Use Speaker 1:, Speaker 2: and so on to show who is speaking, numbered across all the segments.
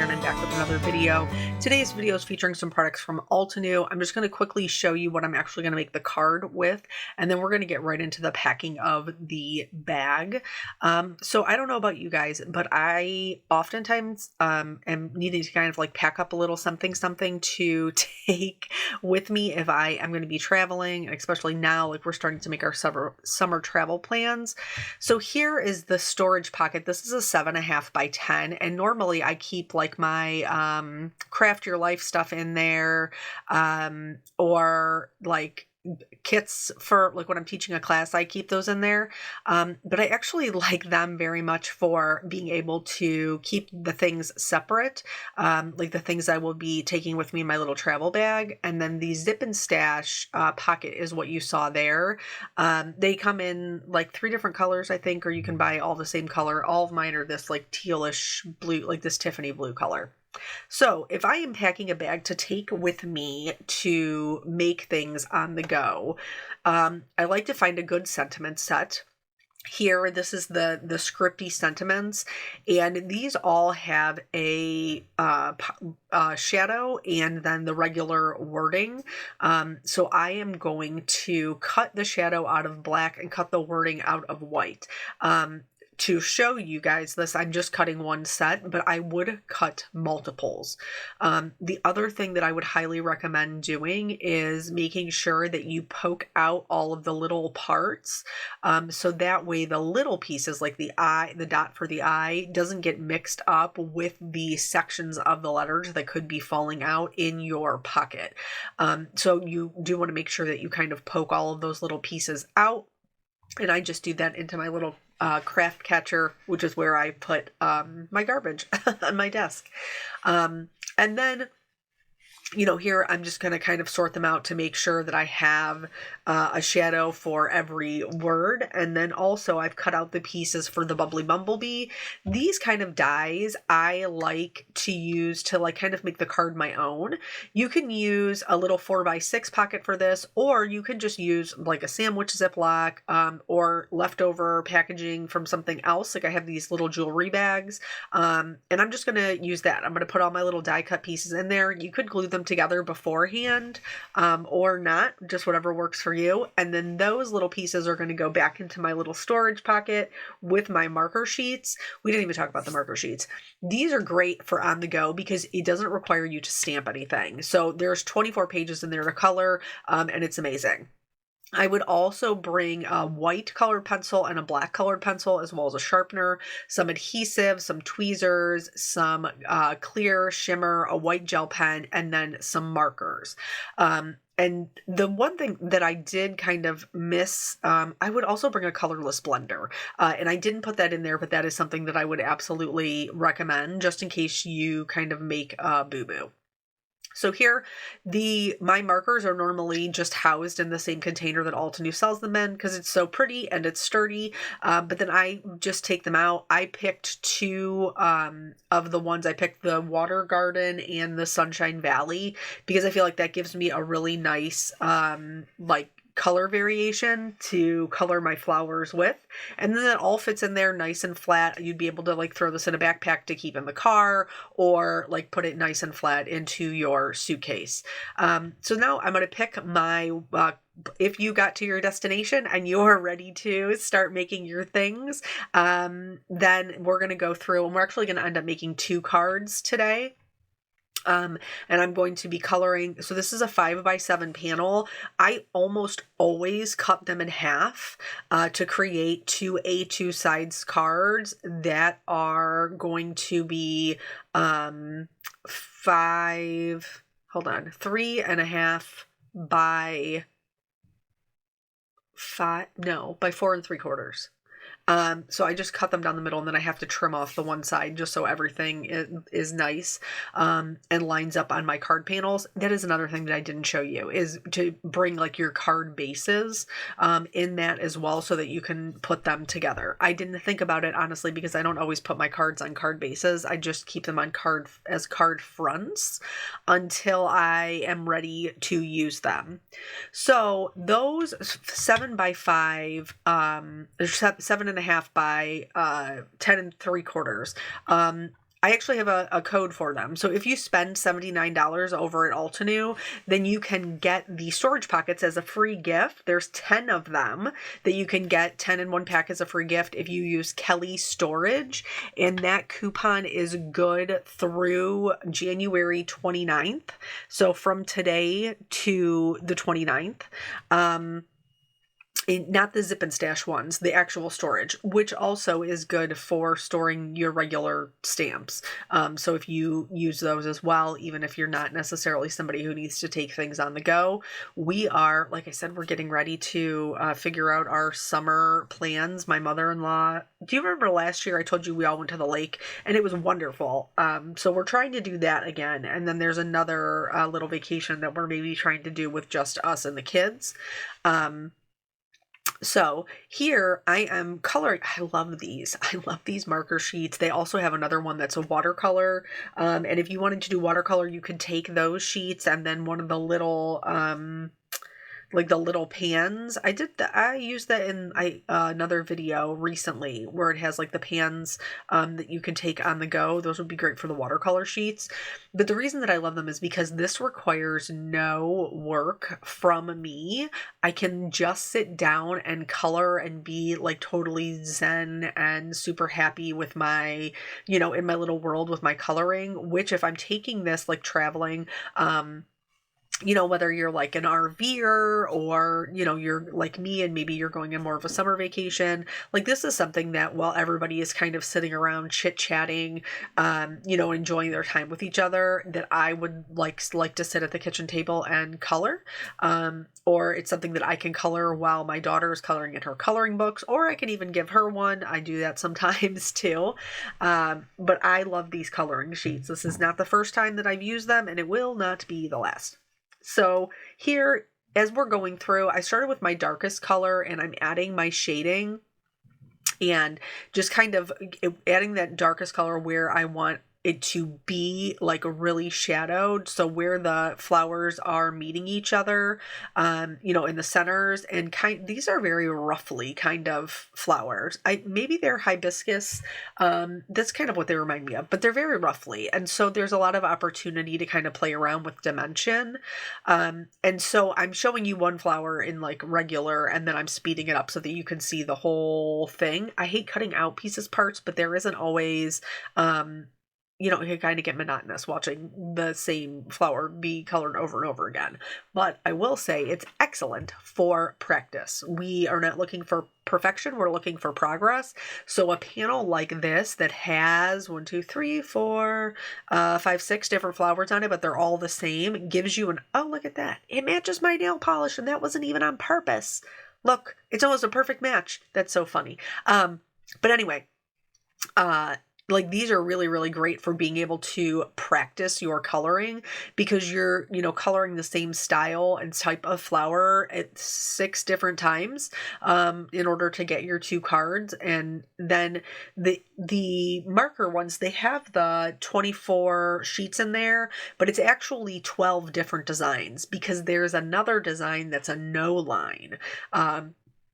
Speaker 1: and I'm back with another video. Today's video is featuring some products from Altenew. I'm just going to quickly show you what I'm actually going to make the card with, and then we're going to get right into the packing of the bag. So I don't know about you guys, but I oftentimes am needing to kind of like pack up a little something to take with me if I am going to be traveling, and especially now, like we're starting to make our summer travel plans. So here is the storage pocket. This is a 7.5 by 10, and normally I keep like my craft your life stuff in there, or like kits for like when I'm teaching a class, I keep those in there. But I actually like them very much for being able to keep the things separate, like the things I will be taking with me in my little travel bag. And then the zip and stash pocket is what you saw there. They come in like 3 different colors, I think, or you can buy all the same color. All of mine are this like tealish blue, like this Tiffany blue color. So if I am packing a bag to take with me to make things on the go, I like to find a good sentiment set. Here, this is the scripty sentiments, and these all have a shadow and then the regular wording. So I am going to cut the shadow out of black and cut the wording out of white. To show you guys this, I'm just cutting one set, but I would cut multiples. The other thing that I would highly recommend doing is making sure that you poke out all of the little parts, so that way the little pieces like the eye, the dot for the eye, doesn't get mixed up with the sections of the letters that could be falling out in your pocket. So you do want to make sure that you kind of poke all of those little pieces out. And I just do that into my little craft catcher, which is where I put my garbage on my desk. And then, you know, here I'm just going to kind of sort them out to make sure that I have a shadow for every word. And then also I've cut out the pieces for the bubbly bumblebee. These kind of dies I like to use to like kind of make the card my own. You can use a little 4x6 pocket for this, or you can just use like a sandwich Ziploc, or leftover packaging from something else. Like I have these little jewelry bags, and I'm just going to use that. I'm going to put all my little die cut pieces in there. You could glue them together beforehand, or not, just whatever works for you. And then those little pieces are going to go back into my little storage pocket with my marker sheets. We didn't even talk about the marker sheets. These are great for on the go because it doesn't require you to stamp anything. So there's 24 pages in there to color, and it's amazing. I would also bring a white colored pencil and a black colored pencil, as well as a sharpener, some adhesive, some tweezers, some clear shimmer, a white gel pen, and then some markers. And the one thing that I did kind of miss, I would also bring a colorless blender. And I didn't put that in there, but that is something that I would absolutely recommend just in case you kind of make a boo-boo. So here, my markers are normally just housed in the same container that Altenew sells them in because it's so pretty and it's sturdy. But then I just take them out. I picked 2 of the ones. I picked the Water Garden and the Sunshine Valley because I feel like that gives me a really nice like color variation to color my flowers with. And then it all fits in there nice and flat. You'd be able to like throw this in a backpack to keep in the car, or like put it nice and flat into your suitcase. So now I'm going to pick my if you got to your destination and you're ready to start making your things, then we're going to go through, and we're actually going to end up making 2 cards today. And I'm going to be coloring. So this is a 5x7 panel. I almost always cut them in half to create 2 A2 size cards that are going to be 3.5 by 5, no, by 4 3/4. So I just cut them down the middle, and then I have to trim off the one side just so everything is nice, and lines up on my card panels. That is another thing that I didn't show you, is to bring like your card bases in that as well so that you can put them together. I didn't think about it honestly because I don't always put my cards on card bases. I just keep them on card fronts until I am ready to use them. So those 7x5, 7.5 by 10 3/4. I actually have a code for them. So if you spend $79 over at Altenew, then you can get the storage pockets as a free gift. There's 10 of them that you can get, 10 in one pack as a free gift if you use Kelly Storage. And that coupon is good through January 29th. So from today to the 29th. Not the zip and stash ones, the actual storage, which also is good for storing your regular stamps. So if you use those as well, even if you're not necessarily somebody who needs to take things on the go, we are, like I said, we're getting ready to figure out our summer plans. My mother-in-law, do you remember last year I told you we all went to the lake and it was wonderful? So we're trying to do that again. And then there's another little vacation that we're maybe trying to do with just us and the kids. So here I am coloring. I love these. I love these marker sheets. They also have another one that's a watercolor. And if you wanted to do watercolor, you could take those sheets and then one of the little, like the little pans. I used that in another video recently where it has like the pans that you can take on the go. Those would be great for the watercolor sheets. But the reason that I love them is because this requires no work from me. I can just sit down and color and be like totally zen and super happy with my, in my little world with my coloring, which if I'm taking this like traveling, whether you're like an RVer or, you're like me and maybe you're going on more of a summer vacation, like this is something that while everybody is kind of sitting around chit-chatting, enjoying their time with each other, that I would like to sit at the kitchen table and color. Or it's something that I can color while my daughter is coloring in her coloring books, or I can even give her one. I do that sometimes too. But I love these coloring sheets. This is not the first time that I've used them, and it will not be the last. So here, as we're going through, I started with my darkest color and I'm adding my shading and just kind of adding that darkest color where I want it to be like really shadowed. So where the flowers are meeting each other, in the centers, and these are very roughly kind of flowers. Maybe they're hibiscus. That's kind of what they remind me of, but they're very roughly. And so there's a lot of opportunity to kind of play around with dimension. And so I'm showing you one flower in like regular, and then I'm speeding it up so that you can see the whole thing. I hate cutting out parts, but there isn't always, it can kind of get monotonous watching the same flower be colored over and over again. But I will say it's excellent for practice. We are not looking for perfection. We're looking for progress. So a panel like this that has 1, 2, 3, 4, 5, 6 different flowers on it, but they're all the same, gives you oh, look at that. It matches my nail polish and that wasn't even on purpose. Look, it's almost a perfect match. That's so funny. But anyway, like these are really, really great for being able to practice your coloring because you're, coloring the same style and type of flower at 6 different times in order to get your 2 cards. And then the marker ones, they have the 24 sheets in there, but it's actually 12 different designs because there's another design that's a no line.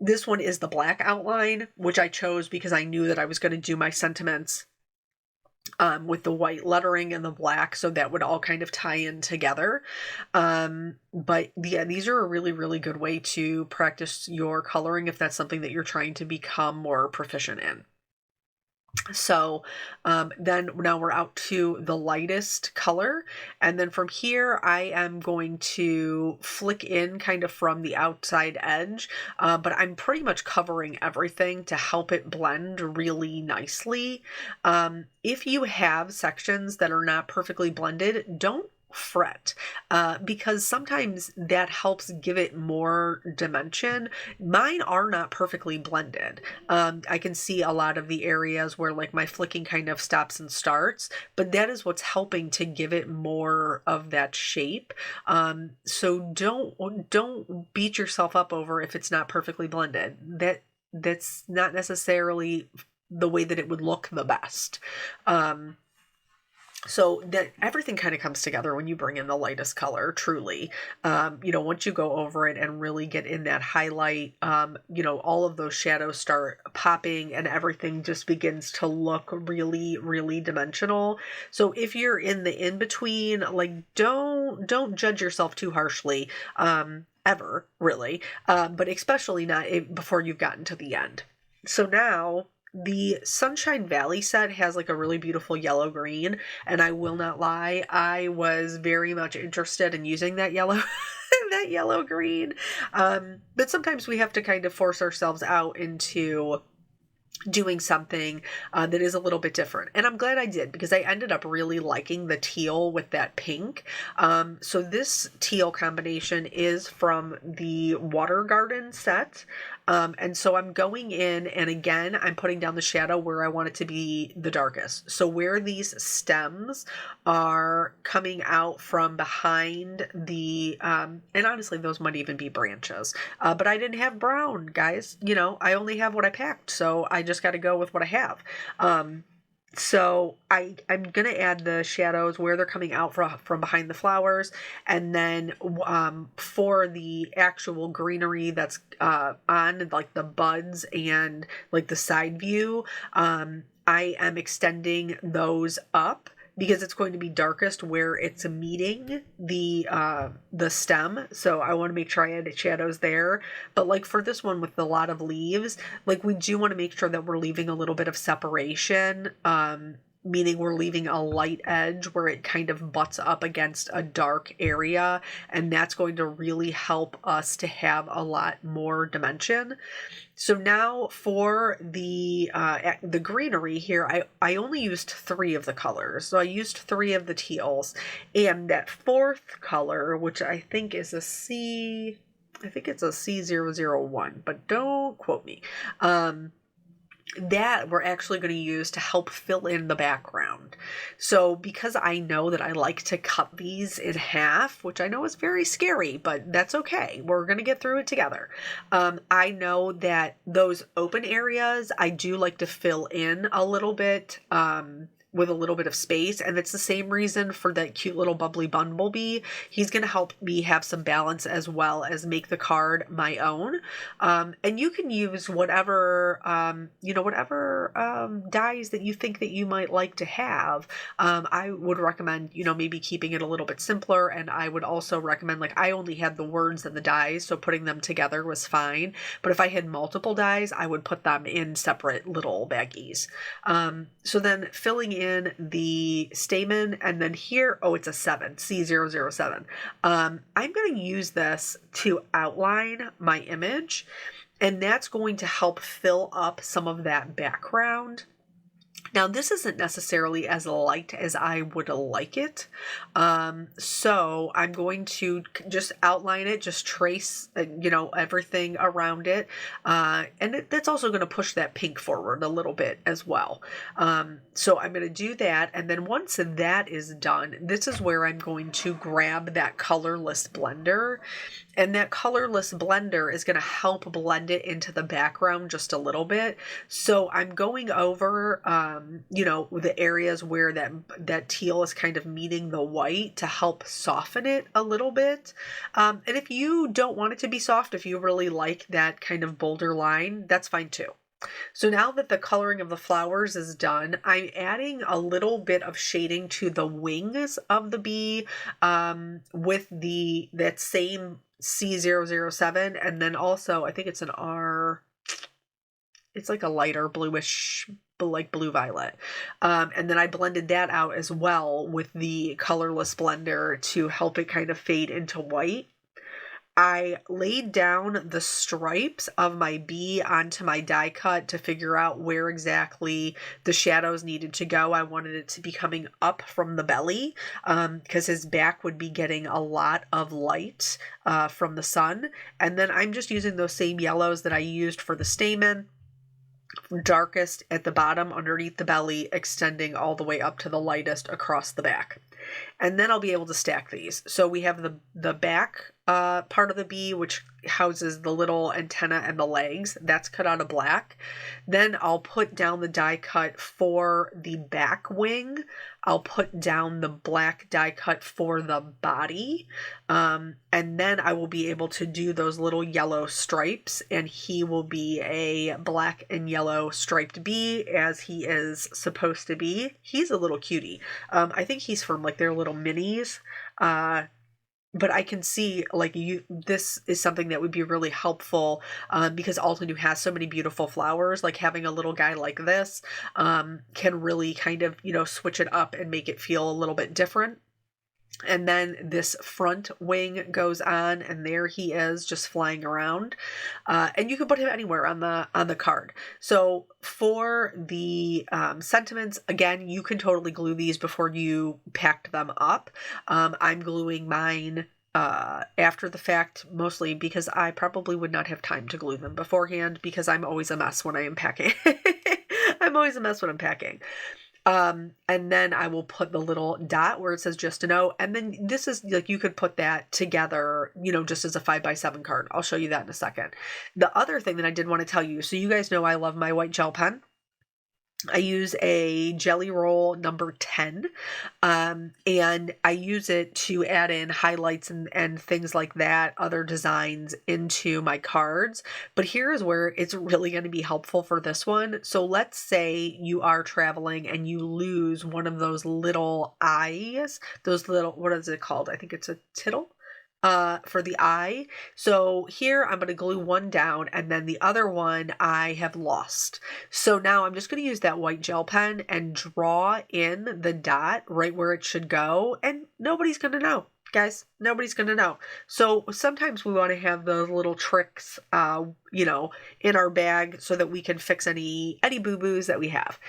Speaker 1: This one is the black outline, which I chose because I knew that I was going to do my sentiments with the white lettering and the black, so that would all kind of tie in together. But yeah, these are a really, really good way to practice your coloring if that's something that you're trying to become more proficient in. So then now we're out to the lightest color. And then from here, I am going to flick in kind of from the outside edge, but I'm pretty much covering everything to help it blend really nicely. If you have sections that are not perfectly blended, don't fret because sometimes that helps give it more dimension. Mine are not perfectly blended. I can see a lot of the areas where like my flicking kind of stops and starts, but that is what's helping to give it more of that shape. So don't beat yourself up over if it's not perfectly blended. That's not necessarily the way that it would look the best. So that everything kind of comes together when you bring in the lightest color, truly. Once you go over it and really get in that highlight, all of those shadows start popping and everything just begins to look really, really dimensional. So if you're in the in-between, like don't judge yourself too harshly, ever, really. But especially not before you've gotten to the end. So now the Sunshine Valley set has like a really beautiful yellow green, and I will not lie, I was very much interested in using that yellow that yellow green. But sometimes we have to kind of force ourselves out into doing something that is a little bit different. And I'm glad I did, because I ended up really liking the teal with that pink. So this teal combination is from the Water Garden set. And so I'm going in, and again, I'm putting down the shadow where I want it to be the darkest. So where these stems are coming out from behind the, and honestly, those might even be branches. But I didn't have brown, guys. I only have what I packed. So I just got to go with what I have. So I'm going to add the shadows where they're coming out from behind the flowers. And then for the actual greenery that's on like the buds and like the side view, I am extending those up, because it's going to be darkest where it's meeting the stem. So I want to make sure I add shadows there. But like for this one with a lot of leaves, like we do want to make sure that we're leaving a little bit of separation. Meaning we're leaving a light edge where it kind of butts up against a dark area, and that's going to really help us to have a lot more dimension. So now for the greenery here, I only used 3 of the colors. So I used 3 of the teals, and that 4th color, which I think is a C, I think it's a C001, but don't quote me. That we're actually going to use to help fill in the background. So because I know that I like to cut these in half, which I know is very scary, but that's okay. We're going to get through it together. I know that those open areas, I do like to fill in a little bit, with a little bit of space. And it's the same reason for that cute little bubbly bumblebee. He's going to help me have some balance as well as make the card my own. And you can use whatever, dies that you think that you might like to have. I would recommend, maybe keeping it a little bit simpler. And I would also recommend, like, I only had the words and the dies, so putting them together was fine. But if I had multiple dies, I would put them in separate little baggies. So then filling in the stamen, and then here, it's a 7, C007. I'm going to use this to outline my image, and that's going to help fill up some of that background. Now, this isn't necessarily as light as I would like it. So I'm going to just outline it, just trace, everything around it. And that's also going to push that pink forward a little bit as well. So I'm going to do that. And then once that is done, this is where I'm going to grab that colorless blender. And that colorless blender is going to help blend it into the background just a little bit. So I'm going over, the areas where that teal is kind of meeting the white to help soften it a little bit. And if you don't want it to be soft, if you really like that kind of bolder line, that's fine too. So now that the coloring of the flowers is done, I'm adding a little bit of shading to the wings of the bee, with that same C007, and then also I think it's an R, it's like a lighter bluish, like blue violet. And then I blended that out as well with the colorless blender to help it kind of fade into white. I laid down the stripes of my bee onto my die cut to figure out where exactly the shadows needed to go. I wanted it to be coming up from the belly, because his back would be getting a lot of light from the sun. And then I'm just using those same yellows that I used for the stamen, darkest at the bottom underneath the belly, extending all the way up to the lightest across the back. And then I'll be able to stack these. So we have the back part of the bee, which houses the little antenna and the legs. That's cut out of black. Then I'll put down the die cut for the back wing. I'll put down the black die cut for the body. And then I will be able to do those little yellow stripes, and he will be a black and yellow striped bee as he is supposed to be. He's a little cutie. I think he's from like their little minis. But I can see like this is something that would be really helpful because Altenew has so many beautiful flowers. Like having a little guy like this can really kind of, switch it up and make it feel a little bit different. And then this front wing goes on, and there he is just flying around. And you can put him anywhere on the card. So for the sentiments, again, you can totally glue these before you packed them up. I'm gluing mine after the fact, mostly because I probably would not have time to glue them beforehand, because I'm always a mess when I am packing. I'm always a mess when I'm packing. And then I will put the little dot where it says just to know. And then this is like, you could put that together, just as a 5x7 card. I'll show you that in a second. The other thing that I did want to tell you, so you guys know I love my white gel pen. I use a Jelly Roll number 10, and I use it to add in highlights and things like that, other designs into my cards. But here is where it's really going to be helpful for this one. So let's say you are traveling and you lose one of those little eyes, those little, what is it called? I think it's a tittle. For the eye. So here I'm going to glue one down, and then the other one I have lost. So now I'm just going to use that white gel pen and draw in the dot right where it should go, and nobody's going to know. Guys, nobody's going to know. So sometimes we want to have those little tricks, in our bag so that we can fix any boo-boos that we have.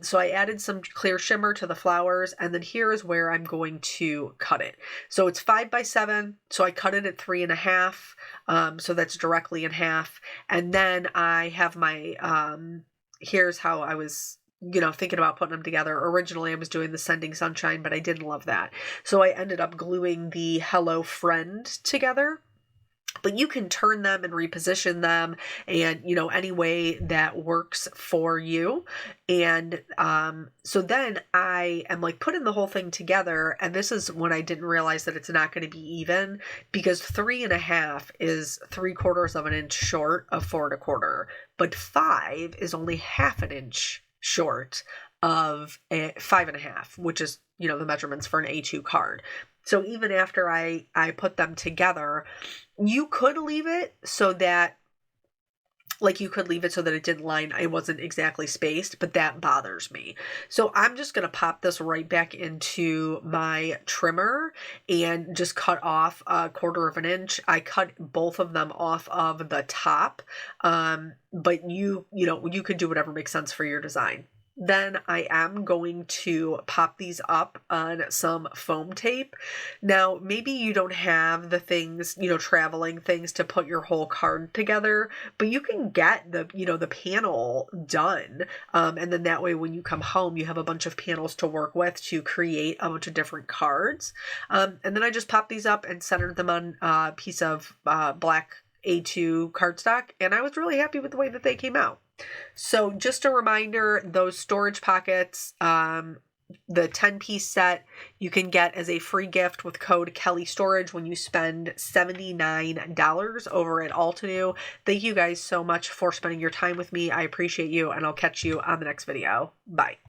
Speaker 1: So I added some clear shimmer to the flowers, and then here is where I'm going to cut it. So it's 5x7, so I cut it at 3.5, so that's directly in half. And then I have my, here's how I was thinking about putting them together. Originally, I was doing the Sending Sunshine, but I didn't love that. So I ended up gluing the Hello Friend together. But you can turn them and reposition them and, any way that works for you. And so then I am like putting the whole thing together. And this is when I didn't realize that it's not going to be even, because 3.5 is 3/4 of an inch short of 4.25. But 5 is only half an inch short of 5.5, which is, the measurements for an A2 card. So even after I put them together, you could leave it so that, it didn't line, it wasn't exactly spaced, but that bothers me. So I'm just going to pop this right back into my trimmer and just cut off 1/4 of an inch. I cut both of them off of the top, but you could do whatever makes sense for your design. Then I am going to pop these up on some foam tape. Now, maybe you don't have the things, traveling things to put your whole card together, but you can get the panel done. And then that way, when you come home, you have a bunch of panels to work with to create a bunch of different cards. And then I just pop these up and centered them on a piece of black A2 cardstock. And I was really happy with the way that they came out. So just a reminder, those storage pockets, the 10-piece set, you can get as a free gift with code Kelly Storage when you spend $79 over at Altenew. Thank you guys so much for spending your time with me. I appreciate you, and I'll catch you on the next video. Bye.